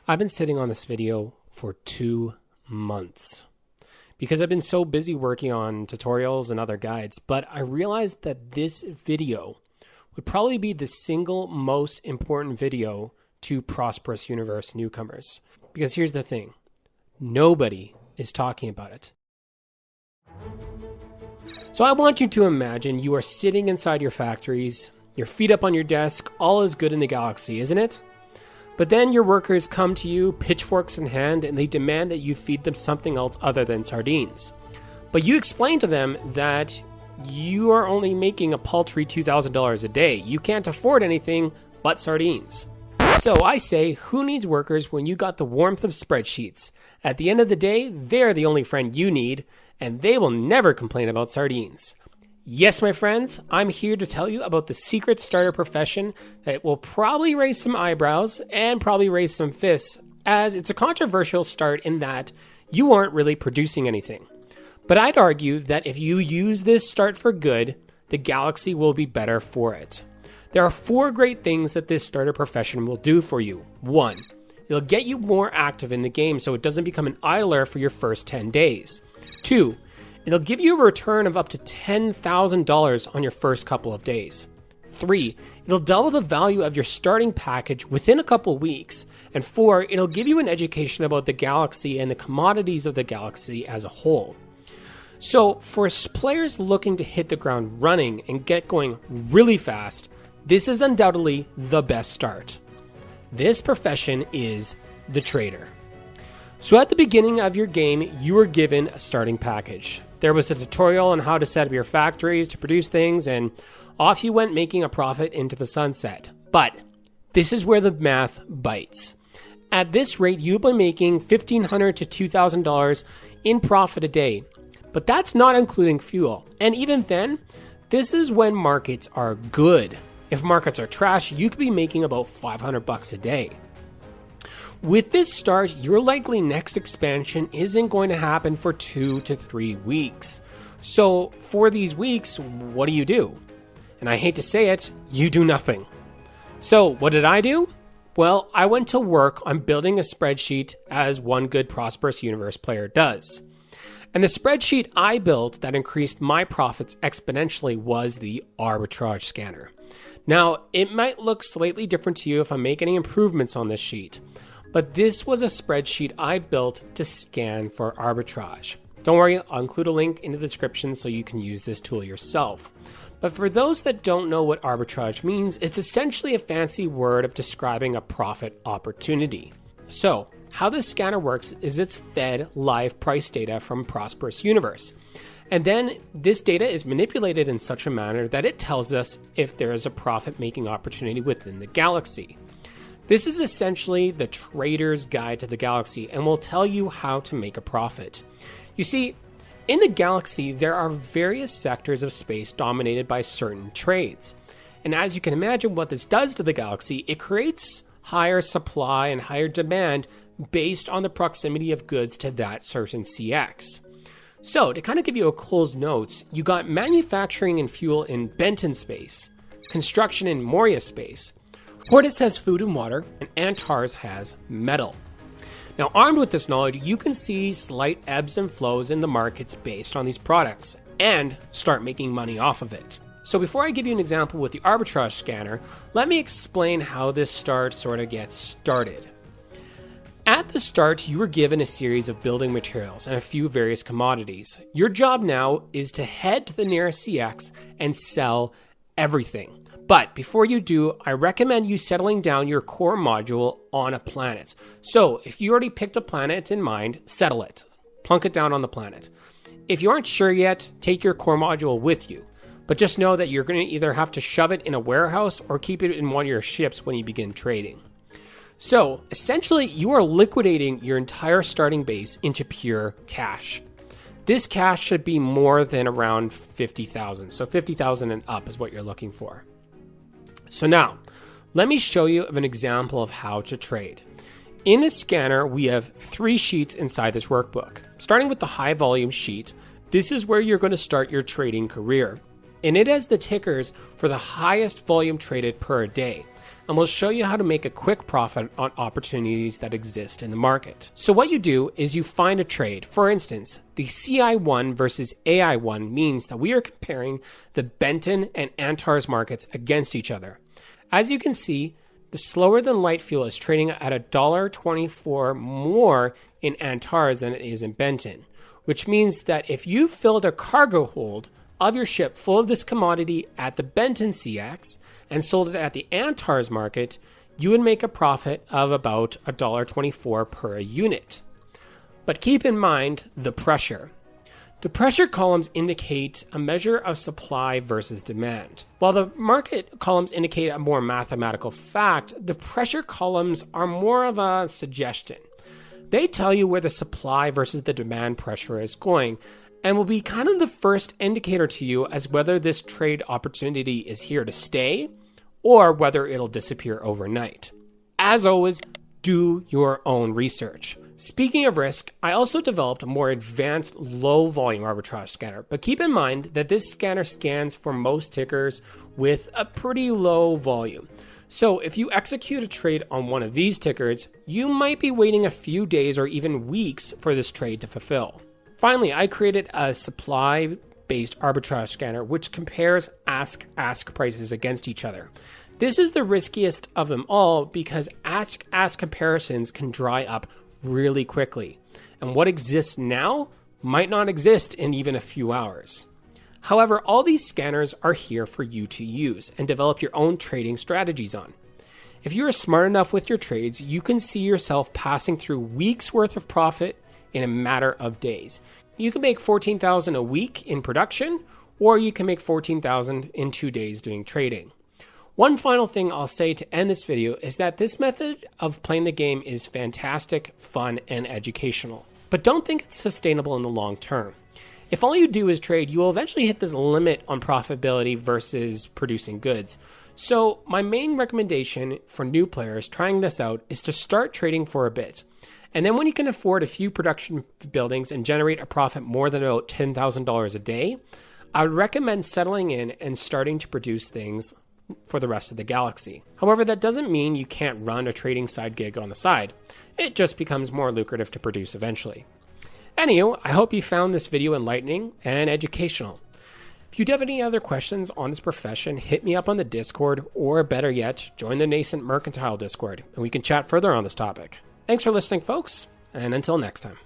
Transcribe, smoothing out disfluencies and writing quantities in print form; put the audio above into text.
I've been sitting on this video for 2 months because I've been so busy working on tutorials and other guides, but I realized that this video would probably be the single most important video to Prosperous Universe newcomers. Because here's the thing, nobody is talking about it. So I want you to imagine you are sitting inside your factories, your feet up on your desk, all is good in the galaxy, isn't it? But then your workers come to you, pitchforks in hand, and they demand that you feed them something else other than sardines. But you explain to them that you are only making a paltry $2,000 a day. You can't afford anything but sardines. So I say, who needs workers when you got the warmth of spreadsheets? At the end of the day, they're the only friend you need, and they will never complain about sardines. Yes, my friends, I'm here to tell you about the secret starter profession that will probably raise some eyebrows and probably raise some fists, as it's a controversial start in that you aren't really producing anything. But I'd argue that if you use this start for good, the galaxy will be better for it. There are 4 great things that this starter profession will do for you. 1, it'll get you more active in the game so it doesn't become an idler for your first 10 days. 2, it'll give you a return of up to $10,000 on your first couple of days. 3, it'll double the value of your starting package within a couple weeks. And 4, it'll give you an education about the galaxy and the commodities of the galaxy as a whole. So for players looking to hit the ground running and get going really fast, this is undoubtedly the best start. This profession is the trader. So at the beginning of your game, you were given a starting package. There was a tutorial on how to set up your factories to produce things, and off you went making a profit into the sunset. But this is where the math bites. At this rate, you'll be making $1,500 to $2,000 in profit a day. But that's not including fuel. And even then, this is when markets are good. If markets are trash, you could be making about $500 a day. With this start, your likely next expansion isn't going to happen for 2 to 3 weeks. So for these weeks, what do? And I hate to say it, you do nothing. So what did I do? Well, I went to work on building a spreadsheet as one good Prosperous Universe player does. And the spreadsheet I built that increased my profits exponentially was the Arbitrage Scanner. Now, it might look slightly different to you if I make any improvements on this sheet, but this was a spreadsheet I built to scan for arbitrage. Don't worry, I'll include a link in the description so you can use this tool yourself. But for those that don't know what arbitrage means, it's essentially a fancy word of describing a profit opportunity. So, how this scanner works is it's fed live price data from Prosperous Universe. And then this data is manipulated in such a manner that it tells us if there is a profit-making opportunity within the galaxy. This is essentially the trader's guide to the galaxy and will tell you how to make a profit. You see, in the galaxy, there are various sectors of space dominated by certain trades. And as you can imagine what this does to the galaxy, it creates higher supply and higher demand based on the proximity of goods to that certain CX. So to kind of give you a Cole's Notes, you got manufacturing and fuel in Benton space, construction in Moria space, Hortus has food and water, and Antars has metal. Now, armed with this knowledge, you can see slight ebbs and flows in the markets based on these products and start making money off of it. So before I give you an example with the Arbitrage Scanner, let me explain how this sort of gets started. At the start, you were given a series of building materials and a few various commodities. Your job now is to head to the nearest CX and sell everything. But before you do, I recommend you settling down your core module on a planet. So if you already picked a planet in mind, settle it. Plunk it down on the planet. If you aren't sure yet, take your core module with you. But just know that you're going to either have to shove it in a warehouse or keep it in one of your ships when you begin trading. So essentially, you are liquidating your entire starting base into pure cash. This cash should be more than around 50,000. So 50,000 and up is what you're looking for. So now, let me show you an example of how to trade. In this scanner, we have 3 sheets inside this workbook. Starting with the high volume sheet, this is where you're going to start your trading career. And it has the tickers for the highest volume traded per day. and we'll show you how to make a quick profit on opportunities that exist in the market. So what you do is you find a trade. For instance, the CI1 versus AI1 means that we are comparing the Benton and Antares markets against each other. As you can see, the slower than light fuel is trading at $1.24 more in Antares than it is in Benton, which means that if you filled a cargo hold of your ship full of this commodity at the Benton CX and sold it at the Antares market, you would make a profit of about $1.24 per unit. But keep in mind the pressure. The pressure columns indicate a measure of supply versus demand. While the market columns indicate a more mathematical fact, the pressure columns are more of a suggestion. They tell you where the supply versus the demand pressure is going and will be kind of the first indicator to you as whether this trade opportunity is here to stay or whether it'll disappear overnight. As always, do your own research. Speaking of risk, I also developed a more advanced low volume arbitrage scanner, but keep in mind that this scanner scans for most tickers with a pretty low volume. So if you execute a trade on one of these tickers, you might be waiting a few days or even weeks for this trade to fulfill. Finally, I created a supply-based arbitrage scanner which compares ask prices against each other. This is the riskiest of them all because ask comparisons can dry up really quickly, and what exists now might not exist in even a few hours. However, all these scanners are here for you to use and develop your own trading strategies on. If you are smart enough with your trades, you can see yourself passing through weeks worth of profit in a matter of days. You can make $14,000 a week in production, or you can make $14,000 in 2 days doing trading. One final thing I'll say to end this video is that this method of playing the game is fantastic, fun, and educational. But don't think it's sustainable in the long term. If all you do is trade, you will eventually hit this limit on profitability versus producing goods. So my main recommendation for new players trying this out is to start trading for a bit. And then when you can afford a few production buildings and generate a profit more than about $10,000 a day, I would recommend settling in and starting to produce things for the rest of the galaxy. However, that doesn't mean you can't run a trading side gig on the side. It just becomes more lucrative to produce eventually. Anywho, I hope you found this video enlightening and educational. If you have any other questions on this profession, hit me up on the Discord, or better yet, join the Nascent Mercantile Discord, and we can chat further on this topic. Thanks for listening, folks, and until next time.